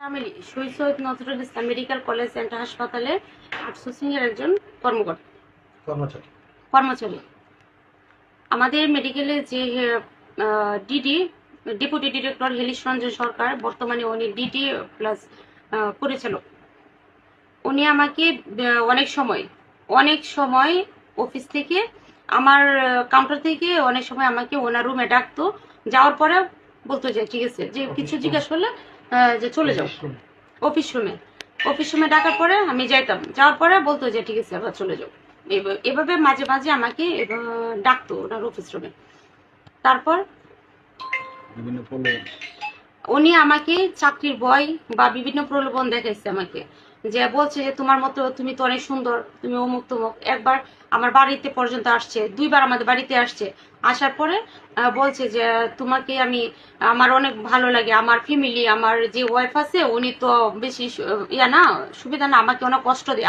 Family Shahid Syed Nazrul Islam medical college and হাসপাতালে outsourcing এর একজন কর্মচারী। কর্মচারী। আমাদের মেডিকেলে যে DD deputy director Helish Ranjan Sarkar, বর্তমানে উনি ডিটি প্লাস পরিচালক। উনি আমাকে অনেক সময় অফিস থেকে আমার কাউন্টার থেকে অনেক সময় আমাকে ওনার রুমে ডাকতো। যাওয়ার পরে বলতো যে ঠিক আছে, যে কিছু জিজ্ঞাসা করলে যে চলে যাও অফিস রুমে ডাকার পরে আমি যাইতাম। যাওয়ার পরে বলতো যে ঠিক আছে আবার চলে যাও। এভাবে মাঝে মাঝে আমাকে ডাকতো ওনার অফিস রুমে। তারপর উনি আমাকে চাকরির বয় বা বিভিন্ন প্রলোভন দেখাইছে আমাকে, যে বলছে যে তোমার মতো তুমি তো অনেক সুন্দর, তুমি অমুক তমুক। একবার আমার বাড়িতে পর্যন্ত আসছে, দুইবার আমাদের বাড়িতে আসছে। আসার পরে বলছে যে তোমাকে আমার অনেক ভালো লাগে, আমার ফ্যামিলি, আমার যে ওয়াইফ আছে উনি তো বেশি ইয়া না, সুবিধা না, আমাকে অনেক কষ্ট দেয়।